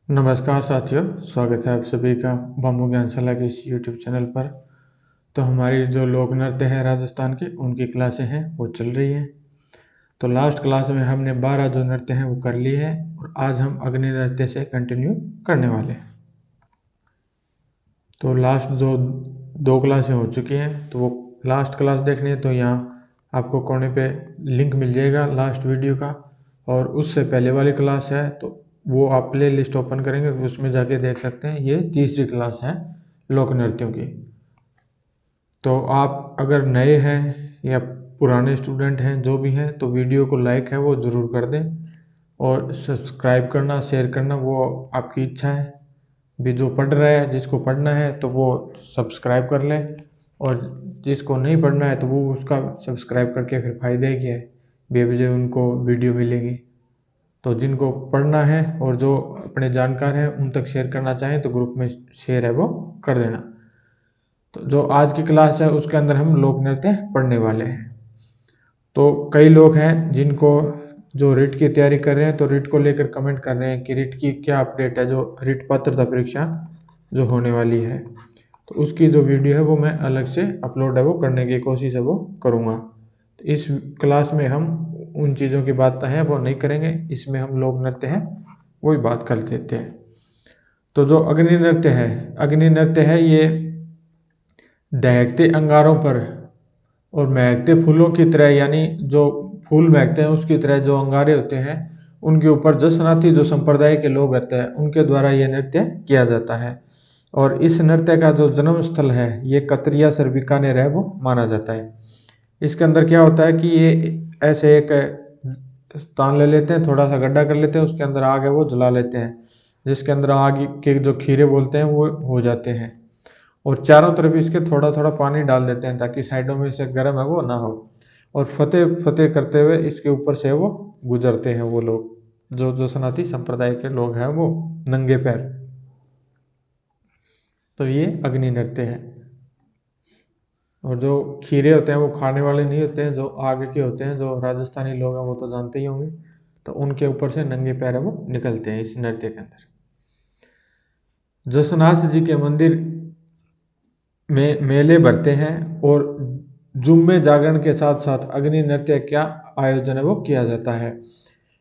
नमस्कार साथियों, स्वागत है आप सभी का बम्बू ज्ञानशाला के इस यूट्यूब चैनल पर। तो हमारी जो लोक नृत्य है राजस्थान के, उनकी क्लासें हैं वो चल रही हैं। तो लास्ट क्लास में हमने 12 जो नृत्य हैं वो कर लिए हैं और आज हम अग्नि नृत्य से कंटिन्यू करने वाले हैं। तो लास्ट जो 2 क्लासें हो चुकी हैं, तो वो लास्ट क्लास देखनी है तो यहाँ आपको कोने पे लिंक मिल जाएगा लास्ट वीडियो का। और उससे पहले वाली क्लास है तो वो आप प्ले लिस्ट ओपन करेंगे तो उसमें जाके देख सकते हैं। ये तीसरी क्लास है लोक नृत्यों की। तो आप अगर नए हैं या पुराने स्टूडेंट हैं, जो भी हैं, तो वीडियो को लाइक है वो ज़रूर कर दें और सब्सक्राइब करना, शेयर करना वो आपकी इच्छा है। भी जो पढ़ रहा है, जिसको पढ़ना है तो वो सब्सक्राइब कर ले, और जिसको नहीं पढ़ना है तो वो उसका सब्सक्राइब करके फिर फ़ायदा ही क्या है, बेवजह उनको वीडियो मिलेगी। तो जिनको पढ़ना है और जो अपने जानकार हैं उन तक शेयर करना चाहें तो ग्रुप में शेयर है वो कर देना। तो जो आज की क्लास है उसके अंदर हम लोक नृत्य पढ़ने वाले हैं। तो कई लोग हैं जिनको जो रिट की तैयारी कर रहे हैं, तो रिट को लेकर कमेंट कर रहे हैं कि रिट की क्या अपडेट है, जो रिट पात्रता परीक्षा जो होने वाली है। तो उसकी जो वीडियो है वो मैं अलग से अपलोड है वो करने की कोशिश है वो करूँगा। तो इस क्लास में हम उन चीज़ों की बातें हैं वो नहीं करेंगे, इसमें हम लोक नृत्य हैं वही बात कर देते हैं। तो जो अग्नि नृत्य है, अग्नि नृत्य है ये दहकते अंगारों पर और महकते फूलों की तरह, यानी जो फूल महकते हैं उसकी तरह जो अंगारे होते हैं उनके ऊपर जसनाती जो संप्रदाय के लोग होते हैं उनके द्वारा ये नृत्य किया जाता है। और इस नृत्य का जो जन्म स्थल है ये कतरिया सर बीकानेर है वो माना जाता है। इसके अंदर क्या होता है कि ये ऐसे एक स्थान ले लेते हैं, थोड़ा सा गड्ढा कर लेते हैं, उसके अंदर आग है वो जला लेते हैं, जिसके अंदर आग के जो खीरे बोलते हैं वो हो जाते हैं। और चारों तरफ इसके थोड़ा थोड़ा पानी डाल देते हैं ताकि साइडों में से गर्म है वो ना हो। और फतेह फतेह करते हुए इसके ऊपर से वो गुजरते हैं वो लोग, जो सनाती संप्रदाय के लोग हैं वो नंगे पैर। तो ये अग्नि नृत्य है। और जो खीरे होते हैं वो खाने वाले नहीं होते हैं, जो आग के होते हैं, जो राजस्थानी लोग हैं वो तो जानते ही होंगे। तो उनके ऊपर से नंगे पैर है वो निकलते हैं इस नृत्य के अंदर। जसनाथ जी के मंदिर में मेले भरते हैं और जुम्मे जागरण के साथ साथ अग्नि नृत्य का आयोजन है वो किया जाता है।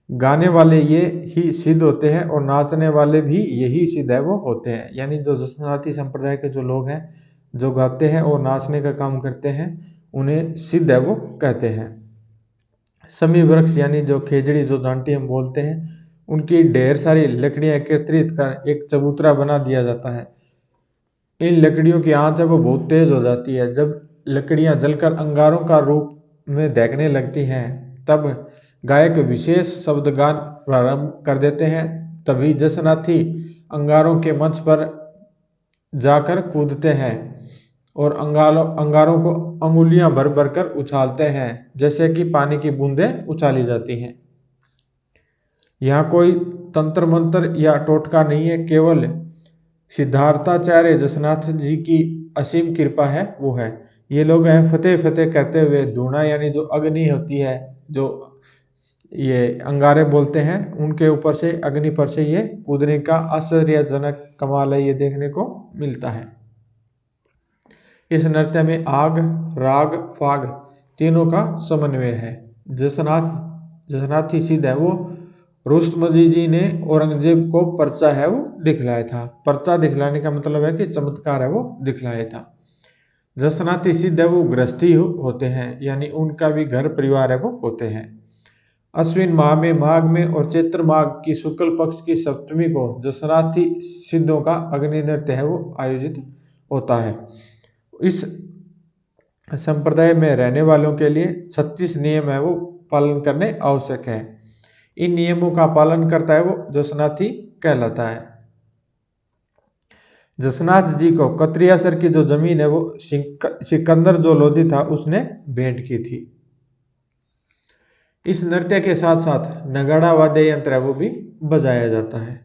गाने वाले ये ही सिद्ध होते हैं और नाचने वाले भी यही सिद्ध है वो होते हैं, यानी जो जसनाती संप्रदाय के जो लोग हैं जो गाते हैं और नाचने का काम करते हैं उन्हें सिद्ध है वो कहते हैं। समी वृक्ष यानी जो खेजड़ी जो डांटी हम बोलते हैं, उनकी ढेर सारी लकड़ियां एकत्रित कर एक चबूतरा बना दिया जाता है। इन लकड़ियों की आंच है वो बहुत तेज हो जाती है। जब लकड़ियां जलकर अंगारों का रूप में दहकने लगती हैं तब गायक विशेष शब्दगान प्रारंभ कर देते हैं। तभी जसनाथी अंगारों के मंच पर जाकर कूदते हैं और अंगारों को अंगुलियां भर भर कर उछालते हैं, जैसे कि पानी की बूंदें उछाली जाती हैं। यहाँ कोई तंत्र मंत्र या टोटका नहीं है, केवल सिद्धार्थाचार्य जसनाथ जी की असीम कृपा है वो है। ये लोग हैं फतेह फतेह कहते हुए धूना यानी जो अग्नि होती है, जो ये अंगारे बोलते हैं, उनके ऊपर से अग्नि पर से ये कूदने का आश्चर्यजनक कमाल है ये देखने को मिलता है। इस नृत्य में आग, राग, फाग तीनों का समन्वय है। जसनाथ जसनाथी सिद्ध है वो रुस्तमजी जी ने औरंगजेब को पर्चा है वो दिखलाया था। पर्चा दिखलाने का मतलब है कि चमत्कार है वो दिखलाया था। जसनाथी सिद्ध है वो गृहस्थी होते हैं, यानी उनका भी घर परिवार है वो होते हैं। अश्विन माह में माघ में और चैत्र माघ की शुक्ल पक्ष की सप्तमी को जसनाथी सिद्धों का अग्नि नृत्य है वो आयोजित होता है। इस संप्रदाय में रहने वालों के लिए 36 नियम है वो पालन करने आवश्यक है। इन नियमों का पालन करता है वो जसनाथी कहलाता है। जसनाथ जी को कतरियासर की जो जमीन है वो सिकंदर जो लोधी था उसने भेंट की थी। इस नृत्य के साथ साथ नगाड़ा वाद्य यंत्र है वो भी बजाया जाता है।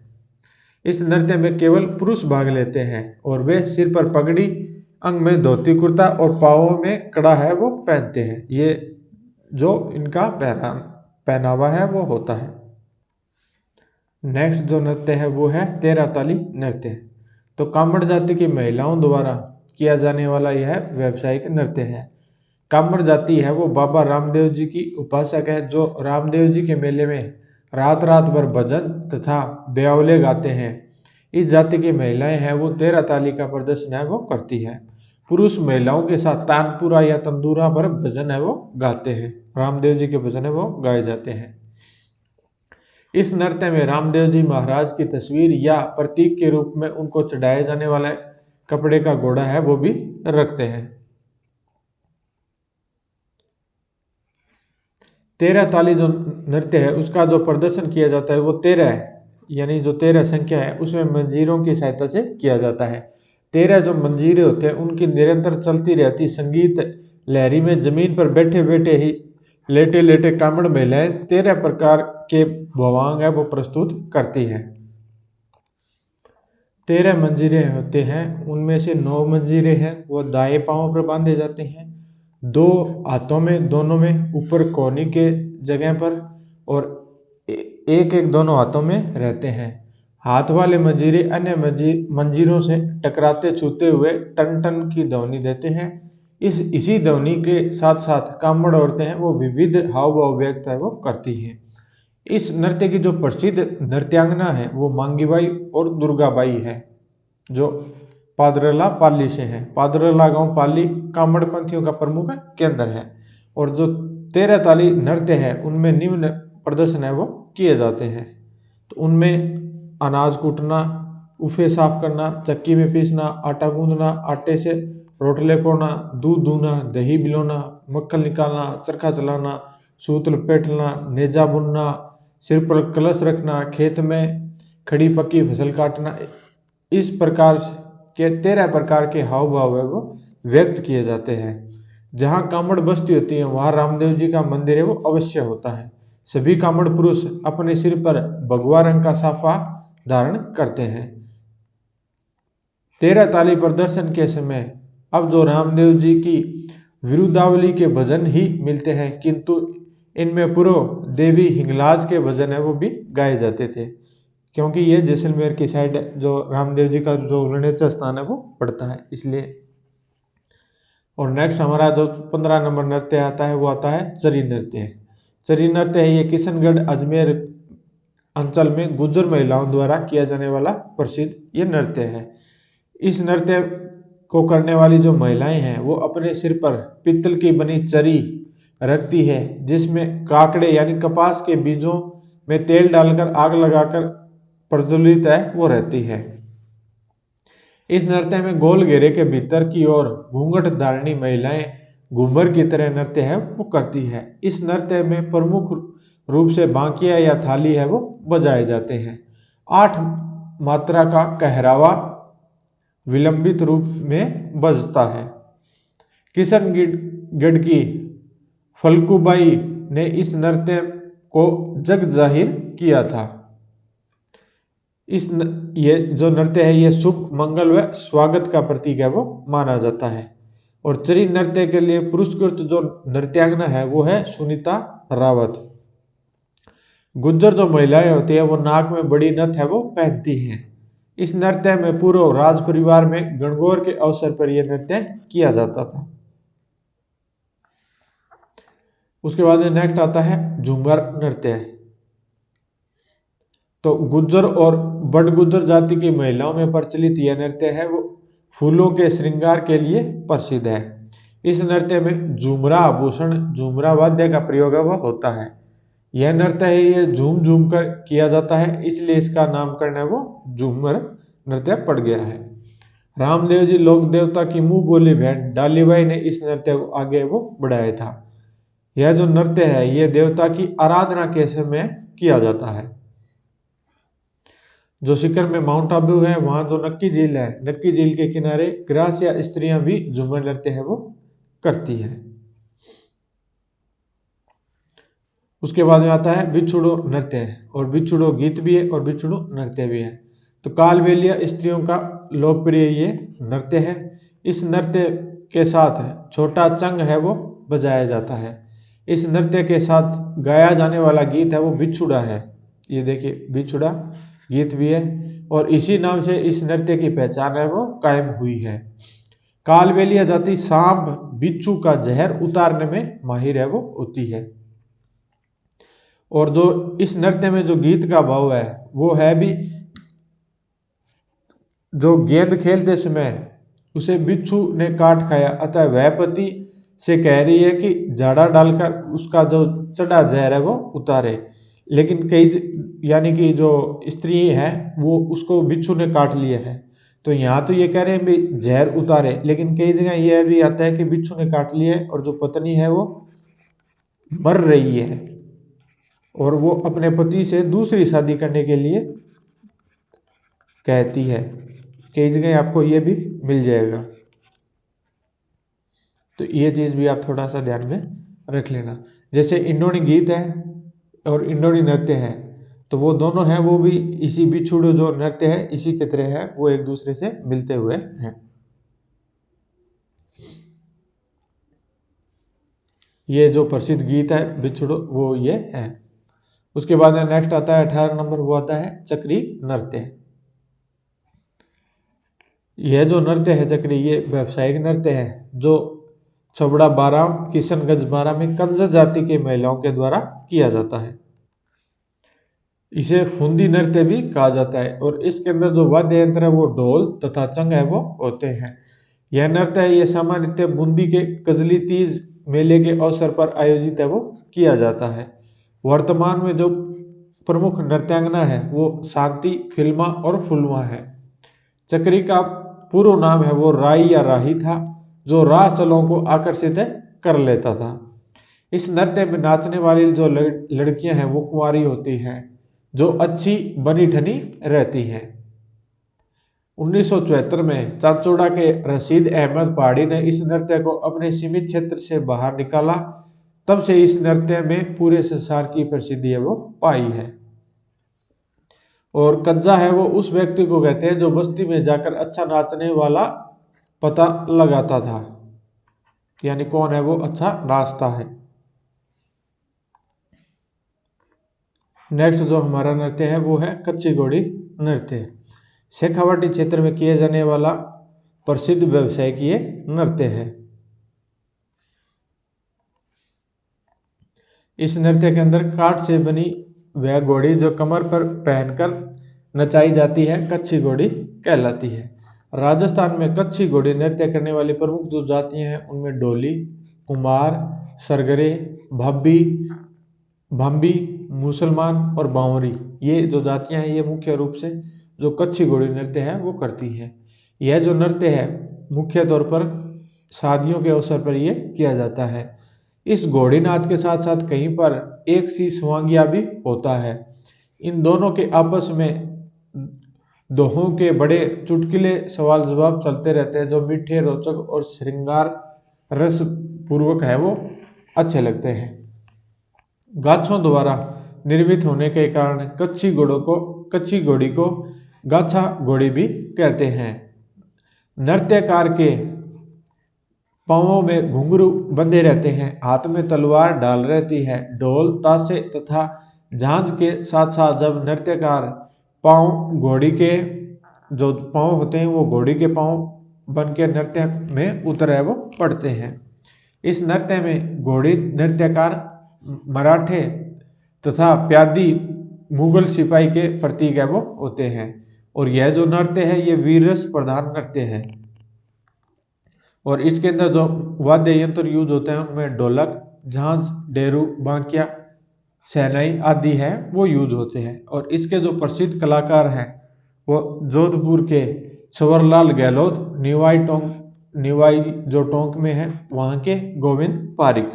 इस नृत्य में केवल पुरुष भाग लेते हैं और वे सिर पर पगड़ी, अंग में धोती कुर्ता और पाँवों में कड़ा है वो पहनते हैं। ये जो इनका पहनावा है वो होता है। नेक्स्ट जो नृत्य है वो है तेरह ताली नृत्य। तो कामड़ जाति की महिलाओं द्वारा किया जाने वाला यह व्यावसायिक नृत्य है। कामड़ जाति है वो बाबा रामदेव जी की उपासक है, जो रामदेव जी के मेले में रात रात भर भजन तथा ब्यावले गाते हैं। इस जाति की महिलाएं हैं वो तेरह ताली का प्रदर्शन है वो करती है। पुरुष महिलाओं के साथ तानपुरा या तंदूरा पर भजन है वो गाते हैं। रामदेव जी के भजन है वो गाए जाते हैं। इस नृत्य में रामदेव जी महाराज की तस्वीर या प्रतीक के रूप में उनको चढ़ाए जाने वाला कपड़े का घोड़ा है वो भी रखते हैं। तेरह ताली जो नृत्य है उसका जो प्रदर्शन किया जाता है वो 13 है, यानी जो 13 संख्या है उसमें मंजीरों की सहायता से किया जाता है। 13 जो मंजीरे होते हैं उनकी निरंतर चलती रहती संगीत लहरी में जमीन पर बैठे बैठे ही लेटे लेटे कामड़ महिलाएं 13 प्रकार के भवांग है वो प्रस्तुत करती है। 13 मंजीरे होते हैं, उनमें से 9 मंजीरे हैं वो दाएं पांव पर बांधे जाते हैं, 2 हाथों में दोनों में ऊपर कोहनी के जगह पर, और एक एक दोनों हाथों में रहते हैं। हाथ वाले मंजीरे अन्य मंजीरों से टकराते छूते हुए टन टन की ध्वनि देते हैं। इसी ध्वनि के साथ साथ कामड़ औरतें हैं वो विविध हाव भाव व्यक्त है वो करती हैं। इस नृत्य की जो प्रसिद्ध नृत्यांगना है वो मांगीबाई और दुर्गाबाई है, जो पादरला पाली से है। पादरला गांव पाली कामड़ पंथियों का प्रमुख केंद्र है। और जो 13 ताली नृत्य है उनमें निम्न प्रदर्शन है वो किए जाते हैं। तो उनमें अनाज कूटना, उफे साफ करना, चक्की में पीसना, आटा गूंदना, आटे से रोटले पोड़ना, दूध दूहना, दही बिलोना, मक्खन निकालना, चरखा चलाना, सूत लपेटना, नेजा बुनना, सिर पर कलश रखना, खेत में खड़ी पक्की फसल काटना, इस प्रकार के 13 प्रकार के हाव भाव है वो व्यक्त किए जाते हैं। जहाँ कामड़ बस्ती होती है वहाँ रामदेव जी का मंदिर है वो अवश्य होता है। सभी कामड़ पुरुष अपने सिर पर भगवा रंग का साफा धारण करते हैं। 13 ताली प्रदर्शन के समय अब जो रामदेव जी की विरुदावली के भजन ही मिलते हैं, किंतु इनमें पूर्व देवी हिंगलाज के भजन है वो भी गाए जाते थे, क्योंकि ये जैसलमेर की साइड जो रामदेव जी का जो रणेश्वर स्थान है वो पड़ता है, इसलिए। और नेक्स्ट हमारा जो 15 नंबर नृत्य आता है वो आता है चरी नृत्य। चरी नृत्य है ये किशनगढ़ अजमेर अंचल में गुर्जर महिलाओं द्वारा किया जाने वाला प्रसिद्ध ये नृत्य है। इस नृत्य को करने वाली जो महिलाएं हैं वो अपने सिर पर पित्तल की बनी चरी रखती है, जिसमें काकड़े यानी कपास के बीजों में तेल डालकर आग लगाकर प्रज्वलित है वो रहती है। इस नृत्य में गोल घेरे के भीतर की ओर घूंघट धारणी महिलाएं घूमर की तरह नृत्य है वो करती है। इस नृत्य में प्रमुख रूप से बांकिया या थाली है वो बजाए जाते हैं। 8 मात्रा का कहरावा विलंबित रूप में बजता है। किशनगढ़ की फलकुबाई ने इस नृत्य को जग जाहिर किया था। ये जो नृत्य है ये शुभ मंगल व स्वागत का प्रतीक है वो माना जाता है। और चरी नृत्य के लिए पुरस्कृत जो नृत्यांगना है वो है सुनीता रावत। गुज्जर जो महिलाएं होती है वो नाक में बड़ी नथ है वो पहनती हैं। इस नृत्य में पूर्व राज परिवार में गणगौर के अवसर पर यह नृत्य किया जाता था। उसके बाद नेक्स्ट आता है झूमर नृत्य। तो गुज्जर और बड़ गुज्जर जाति की महिलाओं में प्रचलित यह नृत्य है वो फूलों के श्रृंगार के लिए प्रसिद्ध है। इस नृत्य में झूमरा आभूषण झूमरा वाद्य का प्रयोग वह होता है। यह नृत्य है ये झूम झूम कर किया जाता है, इसलिए इसका नामकरण है वो झूमर नृत्य पड़ गया है। रामदेव जी लोक देवता की मुंह बोली बहन डालीबाई ने इस नृत्य को आगे वो बढ़ाया था। यह जो नृत्य है ये देवता की आराधना के समय किया जाता है। जो सीकर में माउंट आबू है वहां जो नक्की झील है, नक्की झील के किनारे ग्रासिया स्त्रियां भी झूमर नृत्य है वो करती है। उसके बाद में आता है बिछुड़ो नृत्य है, और बिछुड़ो गीत भी है और बिछुड़ो नृत्य भी है। तो कालबेलिया स्त्रियों का लोकप्रिय ये नृत्य है। इस नृत्य के साथ छोटा चंग है वो बजाया जाता है। इस नृत्य के साथ गाया जाने वाला गीत है वो बिछुड़ा है। ये देखिए बिछुड़ा गीत भी है, और इसी नाम से इस नृत्य की पहचान है वो कायम हुई है। कालबेलिया जाति सांप बिच्छू का जहर उतारने में माहिर है वो होती है। और जो इस नृत्य में जो गीत का भाव है वो है भी, जो गेंद खेलते समय उसे बिच्छू ने काट खाया, अतः वह पति से कह रही है कि झाड़ा डालकर उसका जो चढ़ा जहर है वो उतारे। लेकिन यानी कि जो स्त्री है वो उसको बिच्छू ने काट लिया है, तो यहाँ तो ये कह रहे हैं भी जहर उतारे, लेकिन कई जगह यह भी आता है कि बिच्छू ने काट लिया है और जो पत्नी है वो मर रही है और वो अपने पति से दूसरी शादी करने के लिए कहती है। कई जगह आपको ये भी मिल जाएगा, तो ये चीज़ भी आप थोड़ा सा ध्यान में रख लेना। जैसे इंडोनी गीत है और इंडोनी नृत्य है, तो वो दोनों हैं वो भी इसी बिछुड़ो जो नृत्य है इसी की तरह है, वो एक दूसरे से मिलते हुए हैं। ये जो प्रसिद्ध गीत है बिछुड़ो वो ये है। उसके बाद नेक्स्ट आता है 18 नंबर, वो आता है चक्री नृत्य। यह जो नृत्य है चक्री, ये व्यावसायिक नृत्य है जो छबड़ा बारा किशनगंज बारा में कंजर जाति के महिलाओं के द्वारा किया जाता है। इसे फुंदी नृत्य भी कहा जाता है और इसके अंदर जो वाद्य यंत्र है वो ढोल तथा चंग है वो होते हैं। यह नृत्य है ये सामान्यतः बूंदी के कजली तीज मेले के अवसर पर आयोजित है वो किया जाता है। वर्तमान में जो प्रमुख नृत्यांगना है वो शांति फिल्मा और फुलवा है। चक्री का पूर्व नाम है वो राई या राही था, जो राह चलों को आकर्षित कर लेता था। इस नृत्य में नाचने वाली जो लड़कियां हैं वो कुंवारी होती हैं, जो अच्छी बनी ठनी रहती हैं। 1974 में चांचौड़ा के रशीद अहमद पहाड़ी ने इस नृत्य को अपने सीमित क्षेत्र से बाहर निकाला। तब से इस नृत्य में पूरे संसार की प्रसिद्धि है वो पाई है। और कज्जा है वो उस व्यक्ति को कहते हैं जो बस्ती में जाकर अच्छा नाचने वाला पता लगाता था, यानी कौन है वो अच्छा नाचता है। नेक्स्ट जो हमारा नृत्य है वो है कच्ची घोड़ी नृत्य। शेखावाटी क्षेत्र में किए जाने वाला प्रसिद्ध व्यावसायिक ये नृत्य है। इस नृत्य के अंदर काठ से बनी वह घोड़ी जो कमर पर पहनकर नचाई जाती है कच्ची घोड़ी कहलाती है। राजस्थान में कच्ची घोड़ी नृत्य करने वाली प्रमुख जो जातियां हैं उनमें डोली, कुमार, सरगरे, भब्बी, भम्बी, मुसलमान और बावरी, ये जो जातियां हैं ये मुख्य रूप से जो कच्ची घोड़ी नृत्य है वो करती हैं। यह जो नृत्य है मुख्य तौर पर शादियों के अवसर पर ये किया जाता है। इस घोड़ी नाच के साथ साथ कहीं पर एक सी स्वांगिया भी होता है। इन दोनों के आपस में दोहों के बड़े चुटकुले सवाल जवाब चलते रहते हैं, जो मीठे रोचक और श्रृंगार रस पूर्वक है वो अच्छे लगते हैं। गाछों द्वारा निर्मित होने के कारण कच्ची घोड़ी को गाछा घोड़ी भी कहते हैं। नृत्यकार के पांवों में घुंघरू बंधे रहते हैं, हाथ में तलवार ढाल रहती है। ढोल ताशे तथा झांझ के साथ साथ जब नृत्यकार पांव घोड़ी के जो पांव होते हैं वो घोड़ी के पांव बन के नृत्य में उतरे वो पड़ते हैं। इस नृत्य में घोड़ी नृत्यकार मराठे तथा प्यादी मुगल सिपाही के प्रतीक है वो होते हैं। और यह जो नृत्य है ये वीररस प्रधान नृत्य है। और इसके अंदर जो वाद्य यंत्र यूज होते हैं उनमें ढोलक, झांझ, डेरू, बांकिया, शहनाई आदि है वो यूज होते हैं। और इसके जो प्रसिद्ध कलाकार हैं वो जोधपुर के छवरलाल गहलोत, निवाई जो टोंक में है वहाँ के गोविंद पारिक।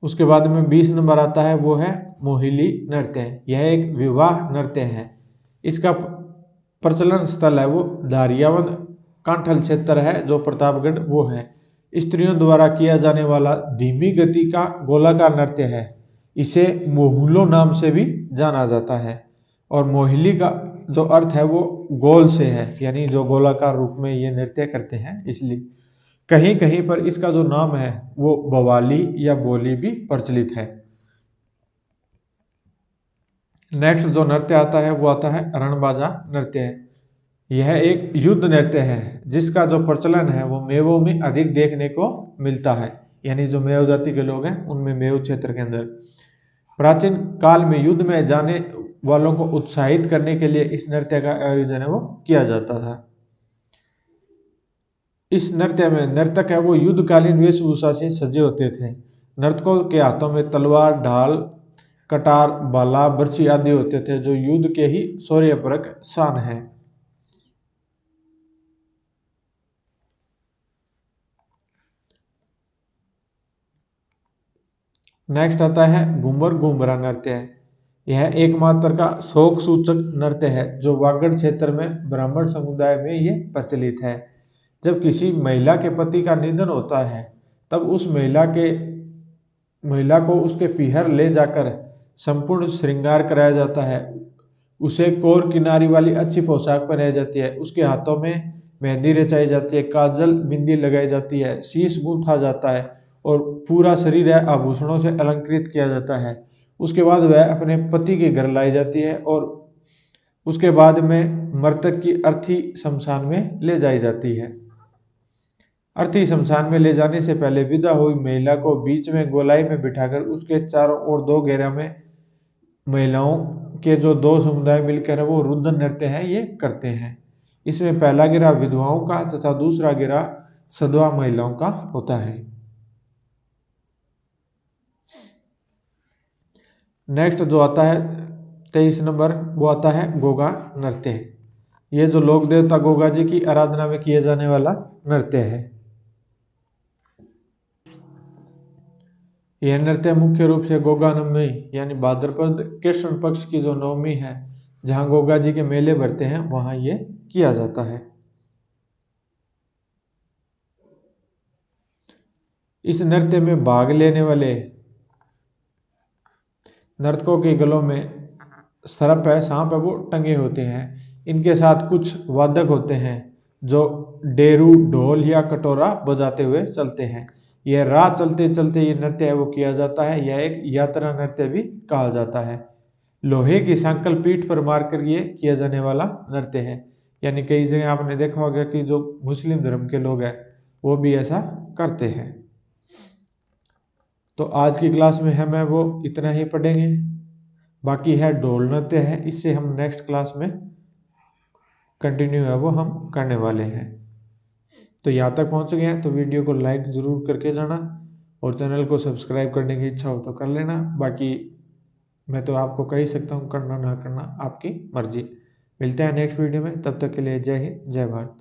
उसके बाद में 20 नंबर आता है वो है मोहिली नृत्य। यह एक विवाह नृत्य है। इसका प्रचलन स्थल है वो धारियावंद कांठल क्षेत्र है जो प्रतापगढ़ वो है। स्त्रियों द्वारा किया जाने वाला धीमी गति का गोलाकार नृत्य है। इसे मोहुलो नाम से भी जाना जाता है। और मोहिली का जो अर्थ है वो गोल से है, यानी जो गोलाकार रूप में ये नृत्य करते हैं इसलिए। कहीं कहीं पर इसका जो नाम है वो बवाली या बोली भी प्रचलित है। नेक्स्ट जो नृत्य आता है वो आता है रणबाजा नृत्य है। यह एक युद्ध नृत्य है जिसका जो प्रचलन है वो मेवों में अधिक देखने को मिलता है, यानी जो मेव जाति के लोग हैं उनमें मेव क्षेत्र के अंदर। प्राचीन काल में युद्ध में जाने वालों को उत्साहित करने के लिए इस नृत्य का आयोजन है वो किया जाता था। इस नृत्य में नर्तक है वो युद्धकालीन वेशभूषा से सजे होते थे। नर्तकों के हाथों में तलवार, ढाल, कटार, भाला, बर्छी आदि होते थे जो युद्ध के ही शौर्यपरक शान है। नेक्स्ट आता है घूमर घूमरा नृत्य है। यह एकमात्र का शोक सूचक नृत्य है जो वागड़ क्षेत्र में ब्राह्मण समुदाय में ये प्रचलित है। जब किसी महिला के पति का निधन होता है तब उस महिला को उसके पीहर ले जाकर संपूर्ण श्रृंगार कराया जाता है। उसे कोर किनारी वाली अच्छी पोशाक पहनाई जाती है, उसके हाथों में मेहंदी रचाई जाती है, काजल बिंदी लगाई जाती है, शीश गूंथा जाता है और पूरा शरीर आभूषणों से अलंकृत किया जाता है। उसके बाद वह अपने पति के घर लाई जाती है और उसके बाद में मृतक की अर्थी शमशान में ले जाई जाती है। अर्थी शमशान में ले जाने से पहले विदा हुई महिला को बीच में गोलाई में बिठाकर उसके चारों ओर दो घेरा में महिलाओं के जो दो समुदाय मिलकर वो रुद्र नृत्य है ये करते हैं। इसमें पहला घेरा विधवाओं का तथा दूसरा घेरा सधवा महिलाओं का होता है। नेक्स्ट जो आता है 23 नंबर वो आता है गोगा नृत्य। ये जो लोक देवता गोगा जी की आराधना में किए जाने वाला नृत्य है। यह नृत्य मुख्य रूप से गोगा नवमी यानी भाद्रपद कृष्ण पक्ष की जो नवमी है जहाँ गोगा जी के मेले भरते हैं वहाँ ये किया जाता है। इस नृत्य में भाग लेने वाले नर्तकों के गलों में सर्प है, सांप है, वो टंगे होते हैं। इनके साथ कुछ वादक होते हैं जो डेरू, ढोल या कटोरा बजाते हुए चलते हैं। यह राह चलते चलते ये नृत्य है वो किया जाता है। यह एक यात्रा नृत्य भी कहा जाता है। लोहे की सांकल पीठ पर मारकर ये किया जाने वाला नृत्य है। यानी कई जगह आपने देखा होगा कि जो मुस्लिम धर्म के लोग हैं वो भी ऐसा करते हैं। तो आज की क्लास में हम वो इतना ही पढ़ेंगे। बाकी है ढोल नृत्य है, इससे हम नेक्स्ट क्लास में कंटिन्यू है वो हम करने वाले हैं। तो यहाँ तक पहुँच गए हैं तो वीडियो को लाइक ज़रूर करके जाना और चैनल को सब्सक्राइब करने की इच्छा हो तो कर लेना। बाकी मैं तो आपको कह ही सकता हूँ, करना ना करना आपकी मर्जी। मिलते हैं नेक्स्ट वीडियो में, तब तक के लिए जय हिंद जय भारत।